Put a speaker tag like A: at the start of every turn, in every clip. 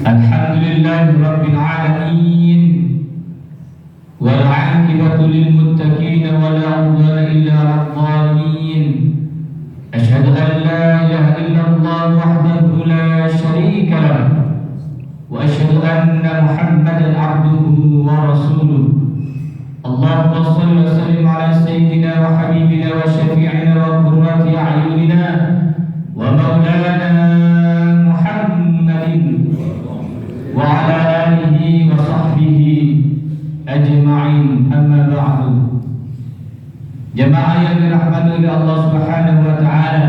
A: Alhamdulillahi Rabbil Alamin, wal 'aqibatu lil muttaqin wa la 'udwana illa 'alal zalimin. Asyhadu an la ilaha illallah wahdahu la syarika lah, wa asyhadu anna Muhammadan 'abduhu wa rasuluh. Allahumma shalli wa sallim ala sayyidina wa habibina wa syafi'ina wa qurrati a'yunina wa maulana Muhammadin wa ala alihi wa sahbihi ajma'in, amma ba'du. Jemaah yang dirahmati oleh Allah Subhanahu wa taala,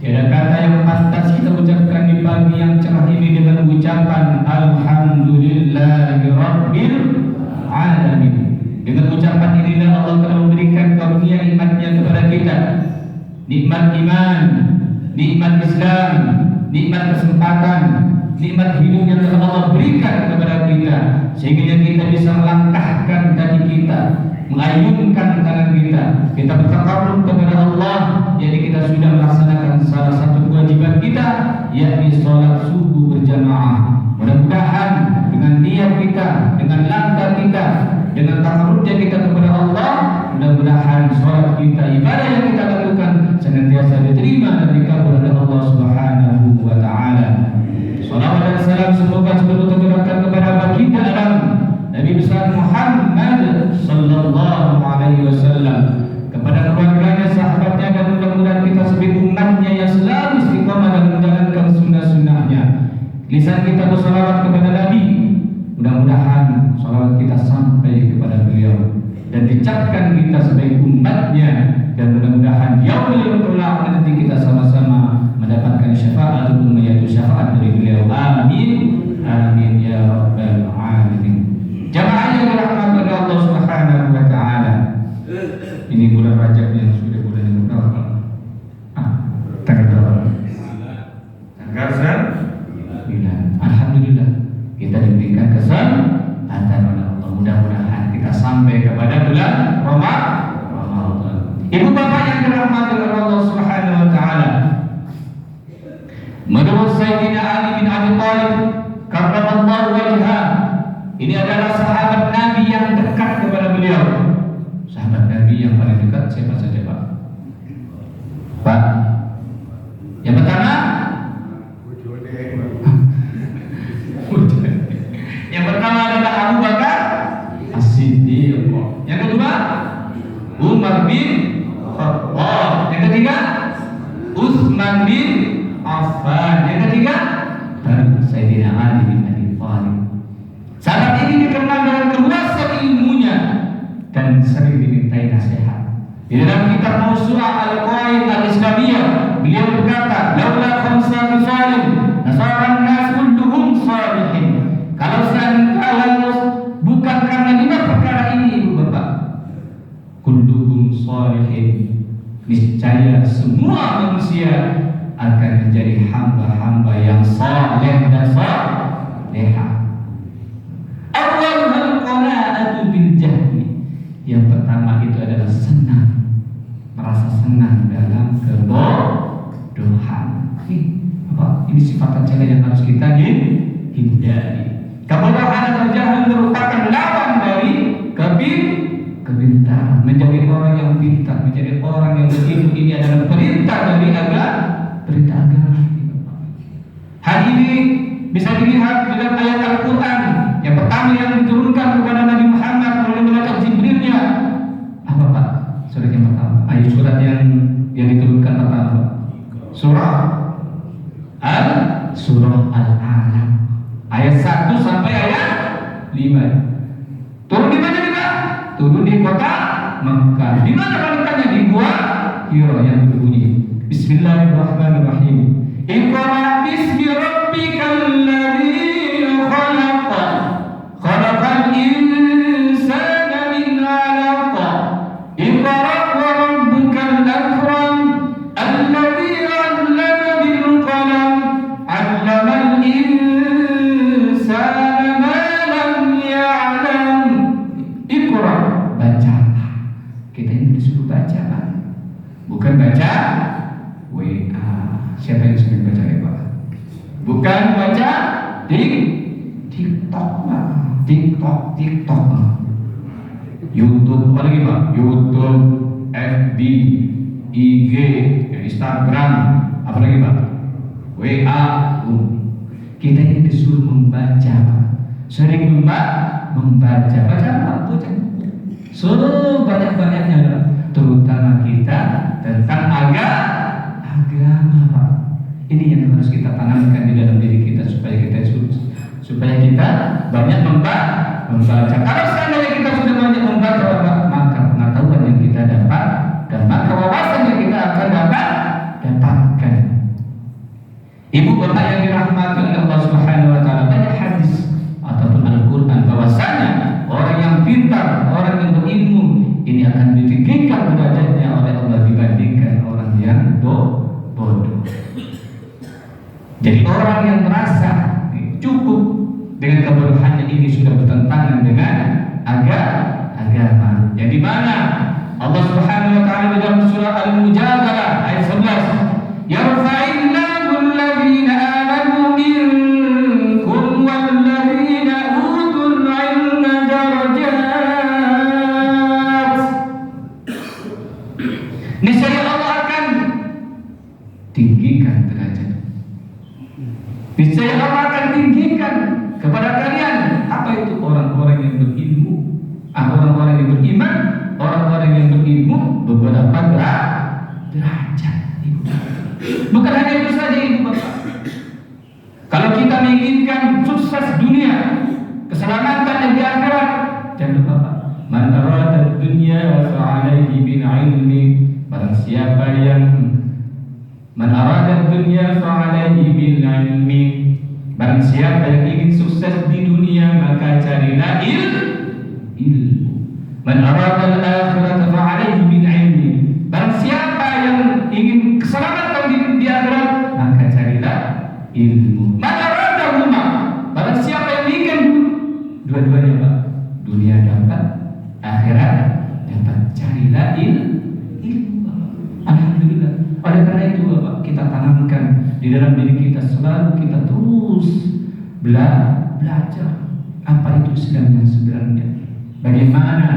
A: tiada kata yang pantas kita ucapkan di pagi yang cerah ini dengan ucapan alhamdulillahi rabbil alamin. Dengan ucapan inilah Allah telah memberikan karunia nikmatnya kepada kita, nikmat iman, nikmat Islam, nikmat kesempatan, nikmat hidup yang telah Allah berikan kepada kita, sehingga kita bisa melangkahkan kaki kita, mengayunkan tangan kita bertakarrub kepada Allah. Jadi kita sudah melaksanakan salah satu kewajiban kita, yakni sholat subuh berjamaah. Mudah-mudahan dengan niat kita, dengan langkah kita, dengan takarrubnya kita kepada Allah, mudah-mudahan sholat kita, ibadah yang kita lakukan senantiasa diterima dan dikabul oleh Allah Subhanahu wa taala. Salawat dan salam semoga selalu tercurahkan kepada baginda alam Nabi besar Muhammad sallallahu alaihi wasallam, kepada keluarganya, sahabatnya, dan mudah-mudahan kita sebagai umatnya yang selalu istiqamah dalam menjalankan sunnah-sunnahnya. Lisan kita bersalawat kepada Nabi, mudah-mudahan salawat kita sampai kepada beliau dan dicapkan kita sebagai umatnya, dan mudah-mudahan yaumul qiyamah nanti kita sama-sama mendapatkan syafaat yaitu syafaat dari beliau. Amin amin ya rabbal alamin. Jamaah yang dirahmati oleh Allah Subhanahu wa taala, ini bulan Rajab yang sudah bulan yang berapa? Tanggal berapa? Tanggal 9. Alhamdulillah kita diberikan kesempatan oleh Allah. Mudah-mudahan kita sampai kepada bulan Ramadan. Ibu bapak yang dirahmati oleh Allah Subhanahu wa taala, menurut Sayyidina Ali bin Abi Thalib karramallahu wajhah, ini adalah sahabat Nabi yang dekat kepada beliau. Sahabat Nabi yang paling dekat siapa saja, Pak? Pak? Yang pertama? Yang pertama adalah Abu Bakar As-Siddiq. Yang kedua, Umar bin Khattab. Yang ketiga, Utsman bin Affan. Yang ketiga, Sayyidina Ali bin Abi Thalib. Sahabat ini dikenal dengan keluasan ilmunya dan sering dimintai nasihat. Di dalam kitab Mawsu'ah Al-Qawaid Al-Islamiyah, beliau berkata, "Laula khamsa khisalin nasaran nas kulluhum salihin." Kalau bukan karena 5 perkara ini, Ibu Bapak, kulluhum salihin, niscaya semua manusia akan menjadi hamba-hamba yang saleh dan salehah. Awwalul qana'atu bil jahli. Yang pertama itu adalah senang, merasa senang dalam kebodohan. Ini sifat tercela yang harus kita hindari. Kebodohan atau jahil merupakan lawan dari kepintaran. Menjadi orang yang pintar, menjadi orang yang berilmu, ini adalah perintah dari perintah agama. Hal ini bisa dilihat dalam ayat Al-Quran yang pertama yang diturunkan kepada Nabi Muhammad melalui malaikat Jibrilnya. Apa Pak? Surat yang pertama. Surat yang diturunkan pertama. Surah Al-Alaq. Ayat 1 sampai ayat 5. Turun di mana nih Pak? Turun di kota Mekah. Di mana letaknya? Di Gua Hira yang berbunyi Bismillahirrahmanirrahim. Iqra bismi rabbikal ladzi khalaq. Khalaqal insana min 'alaq. Iqra wa rabbukal akram. Alladzi 'allama bil qalam. 'allamal insana ma lam ya'lam. Iqra, bacalah. Kita ini disuruh baca, Pak. Bukan baca WA. Siapa yang sering baca WA? Bukan baca TikTok Pak. TikTok. YouTube, apa lagi Pak? YouTube, FB, IG, Instagram, apa lagi Pak? WA. Kita ini disuruh membaca Pak. Sering membaca, baca apa? Sebanyak-banyaknya, terutama kita tentang agama Pak. Ini yang harus kita tanamkan di dalam diri kita supaya kita banyak membaca. Kalau seandainya kita sudah banyak membaca Pak, maka pengetahuan yang kita dapat dan maka wawasan yang kita akan dapatkan. Ibu bapak yang dirahmati oleh Allah Subhanahu wa taala, banyak hadis ataupun Al-Qur'an bahwasanya orang yang pintar, orang yang berilmu ini akan ditinggikan derajatnya oleh Allah dibandingkan orang yang bodoh. Jadi orang yang merasa cukup dengan kebodohannya ini sudah bertentangan dengan agama. Yang di mana Allah Subhanahu wa taala dalam surah Al-Mujadalah ayat 11, yarfa'illahu alladhina amanu minkum walladhina utul 'ilma darajat. Niscaya Allah akan tinggikan derajat. Niscaya Allah akan tinggikan kepada kalian. Apa itu? Orang-orang yang berilmu, orang-orang yang beriman, orang-orang yang berilmu beberapa derajat. Bukan hanya itu saja Ibu Bapak. Kalau kita menginginkan sukses dunia, keselamatan yang di akhirat, jangan lupa Pak, man arada dunya fa'alaihi bil ilmi. Barang siapa yang man arada dunya fa'alaihi bil ilmi. Barang siapa yang ingin sukses di dunia, maka carilah ilmu. Man arada al-akhirata fa'alaihi bil ilmi. Barang siapa yang ingin keselamatan di akhirat, maka carilah ilmu. Man arada huma. Barang siapa yang ingin dua-duanya Pak, dunia dapat, akhirat dapat, carilah ilmu. Alhamdulillah. Oleh karena itu Bapak, kita tanamkan di dalam diri kita, selalu kita terus belajar apa itu Islam yang sebenarnya. Bagaimana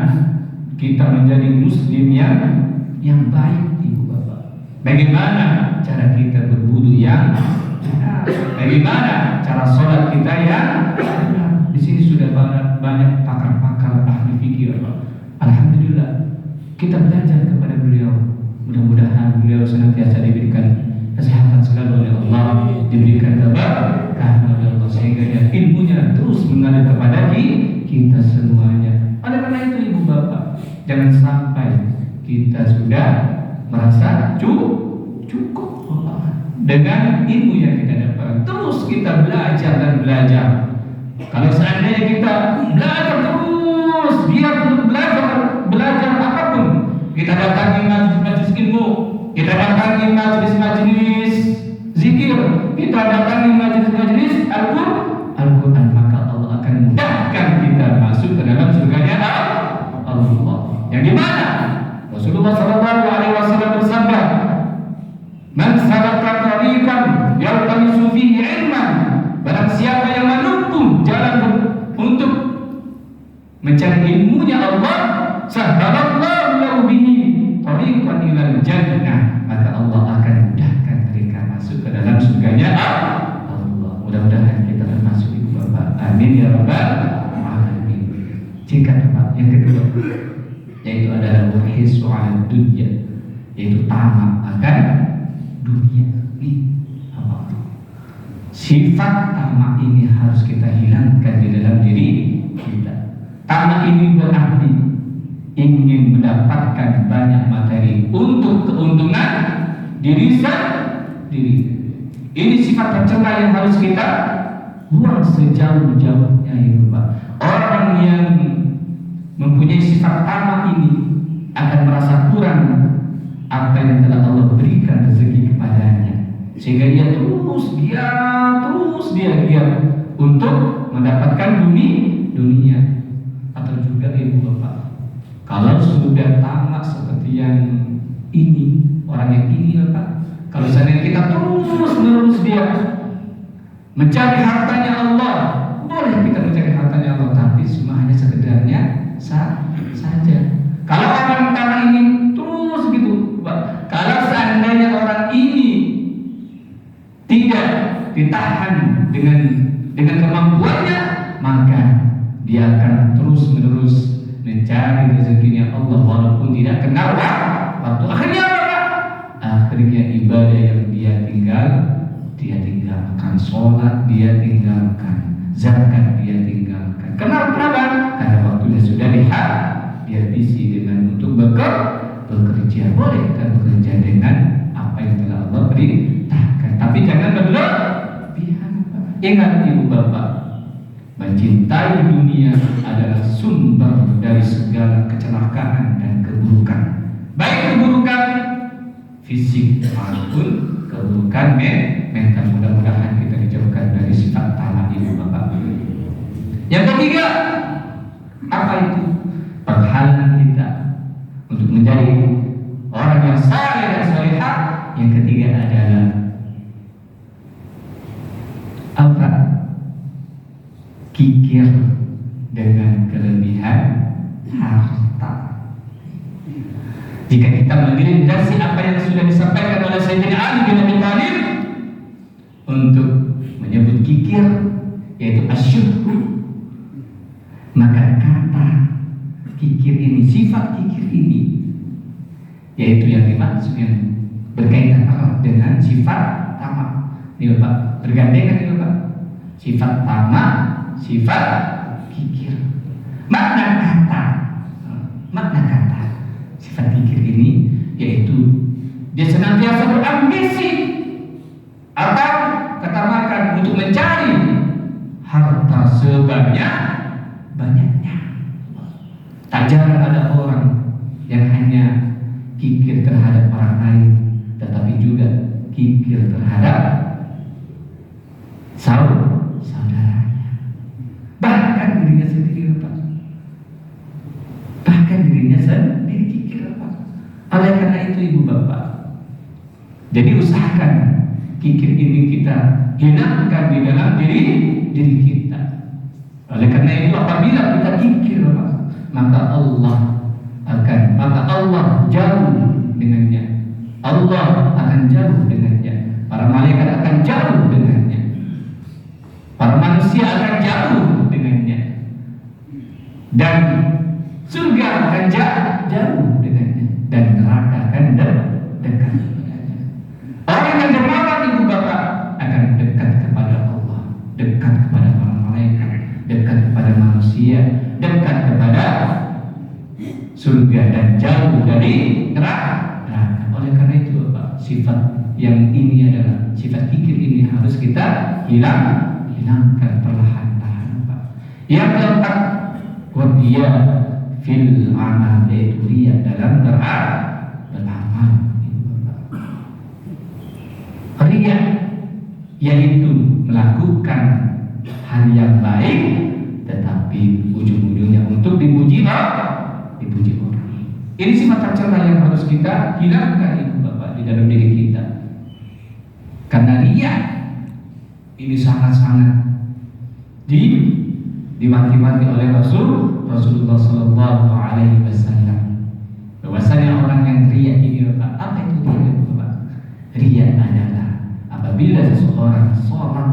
A: kita menjadi muslim yang baik Ibu Bapak. Bagaimana cara kita berwudu yang benar. Bagaimana cara sholat kita yang benar. Di sini sudah banyak pakar-pakar ahli fikih Bapak. Alhamdulillah kita belajar kepada beliau. Mudah-mudahan beliau senantiasa diberikan kesehatan selalu oleh Allah, diberikan keberkahan oleh Allah, sehingga ilmunya terus mengalir kepada kita semuanya. Oleh karena itu Ibu Bapak, jangan sampai kita sudah merasa cukup dengan ilmu yang kita dapat. Terus kita belajar dan belajar. Kalau seandainya kita belajar terus, biar belajar apapun, kita datangi majelis ilmu, kita datangi majelis zikir, kita datangi majelis Al-Quran, maka Allah akan mudahkan kita masuk ke dalam surganya Allah. Yang di mana Rasulullah SAW bersabda, "Man salaka tariqan yaltamisu fihi ilman." Barang siapa yang menempuh jalan untuk mencari ilmunya Allah, sahhalallahu lahu bihi tariqan ilal jannah, maka Allah akan mudahkan mereka masuk ke dalam surganya Allah. Mudah-mudahan kita termasuk Ibu Bapak. Amin ya rabbal alamin. Jika Bapak yang kedua, yaitu adalah wahisu ala dunya, yaitu tamak akan dunia. Sifat tamak ini harus kita hilangkan di dalam diri kita. Tamak ini berarti ingin mendapatkan banyak materi untuk keuntungan diri sendiri. Ini sifat tercela yang harus kita buang sejauh-jauhnya Ibu Bapak. Orang yang mempunyai sifat tamak ini akan merasa kurang apa yang telah Allah berikan rezeki kepadanya, sehingga dia terus giat untuk mendapatkan dunia. Atau juga Ibu Bapak, kalau sudah tamak seperti yang ini, orang yang ini Bapak, kalau seandainya kita terus dia mencari hartanya Allah. Boleh kita mencari hartanya Allah, tapi cuma hanya sekedarnya saja. Kalau orang karena ini terus gitu, Pak. Kalau seandainya orang ini tidak ditahan dengan kemampuannya, maka dia akan terus menerus mencari rezekinya Allah walaupun tidak kenal waktu. Akhirnya apa? Akhirnya ibadah yang dia tinggalkan, sholat dia tinggalkan, zakat dia tinggalkan. Kenapa? Karena waktunya sudah dihabisi dengan untuk bekerja. Boleh kita bekerja dengan apa yang telah Allah perintahkan, tapi jangan berlebihan. Ingat ibu bapak, mencintai dunia adalah sumber dari segala kecelakaan dan keburukan, baik keburukan fisik maupun keburukan mental. Mudah-mudahan kita dijauhkan dari sifat tamak ibu bapak. Yang ketiga, apa itu? Penghalang kita untuk menjadi orang yang saleh dan salihah. Yang ketiga adalah apa? Kikir dengan kelebihan harta. Jika kita mengintegrasi apa yang sudah disampaikan oleh Sayyidina Ali bin Abi Thalib untuk menyebut kikir, yaitu asyuhru, maka kata kikir ini, sifat kikir ini, yaitu yang dimaksud yang berkaitan erat dengan sifat tamak. Ini Bapak, bergandengan ini Bapak. Sifat tamak, sifat kikir. Makna kata sifat kikir ini yaitu dia senantiasa berambisi atau ketamakan untuk mencari harta sebanyak-banyaknya. Tak jarang ada orang yang hanya kikir terhadap orang lain, tetapi juga kikir terhadap saudaranya, bahkan dirinya sendiri, Pak. Bahkan dirinya sendiri kikir, Pak. Oleh karena itu ibu bapak, jadi usahakan kikir ini kita hilangkan di dalam diri kita. Oleh karena itu apabila kita kikir, Pak, maka Allah jauh dengannya. Allah akan jauh dengannya. Para malaikat akan jauh dengannya. Para manusia akan jauh dengannya. Dan surga akan jauh dengannya. Dan neraka akan dekat dengannya. Orang yang dermawan ibu bapak akan dekat kepada Allah, dekat kepada para malaikat, dekat kepada manusia, dekat kepada surga dan jauh dari neraka. Oleh karena itu Bapak, sifat yang ini adalah sifat kikir ini harus kita hilangkan perlahan-lahan, Pak. Yang keempat, dia fil amal, yaitu dia dalam beramal. Ria yaitu melakukan hal yang baik tetapi ujung-ujungnya untuk dipuji orang. Ini sifat tercela yang harus kita hilangkan ibu bapak di dalam diri kita. Karena ria ini sangat-sangat diwanti-wanti oleh Rasulullah Sallallahu Alaihi Wasallam. Bahwasanya orang yang ria ini bapak, apa itu ria bapak? Ria adalah apabila seseorang sholat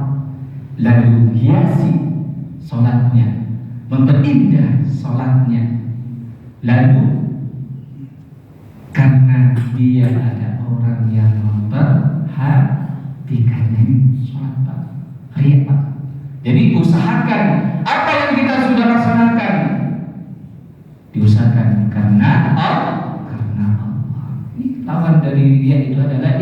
A: lalu hiasi sholatnya, memperindah sholatnya, lalu karena dia ada orang yang memperhatikannya, sholat Pak, ria Pak. Jadi usahakan apa yang kita sudah laksanakan diusahakan karena Allah. Ini lawan dari ria itu adalah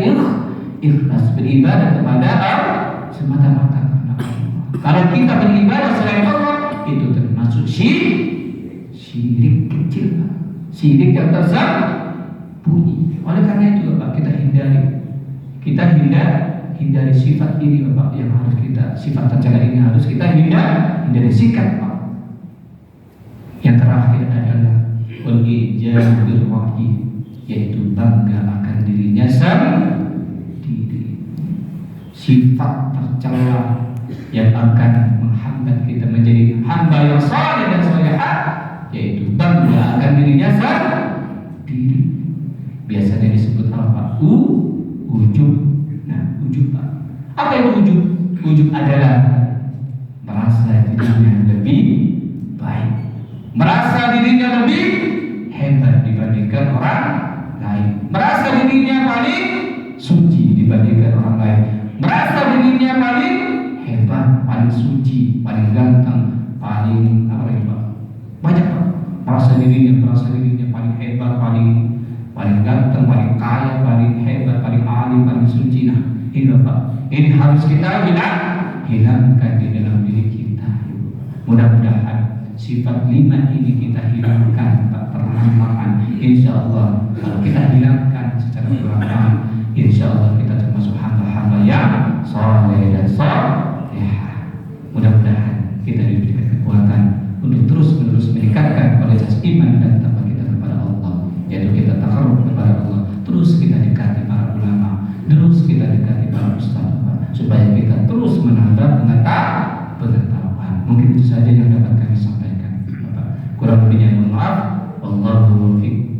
A: ikhlas, beribadah kepada Allah semata-mata karena Allah. Kalau kita beribadah selain Allah, itu termasuk syirik kecil, Pak. Syirik yang tersembunyi. Oleh karena itu Bapak, kita hindari sifat ini Bapak, yang harus kita, sifat tercela ini harus kita hindari sikap Pak. Yang terakhir adalah wal-ijabir waqi, yaitu bangga akan dirinya sendiri. Sifat tercela yang akan menghambat kita menjadi hamba yang saleh dan salehah, yaitu bangga akan dirinya sendiri. Biasanya disebut apa? Ujub. Nah, ujub apa itu ujub? Ujub adalah merasa dirinya lebih baik, merasa dirinya lebih hebat dibandingkan orang lain, merasa dirinya paling suci dibandingkan orang lain, merasa dirinya paling hebat, paling suci, paling ganteng, paling apa lagi Pak? Banyak Pak. Merasa dirinya paling hebat, paling ganteng, paling kaya, paling hebat, paling alim, paling suci. Nah, ini Pak. Ini harus kita hilangkan di dalam diri kita. Mudah-mudahan sifat 5 ini kita hilangkan Pak, perlahan-lahan. Insya Allah kalau kita hilangkan secara perlahan, insya Allah kita termasuk hamba-hamba yang saleh dan salehah. Mudah-mudahan kita diberikan kekuatan untuk terus-menerus meningkatkan kualitas iman dan takwa kita kepada Allah, yaitu kita takarrub kepada Allah, terus kita dekati para ulama, terus kita dekati para ustaz, supaya kita terus menambah pengetahuan. Mungkin itu saja yang dapat kami sampaikan. Kurang lebihnya mohon maaf. Wallahu muwaffiq.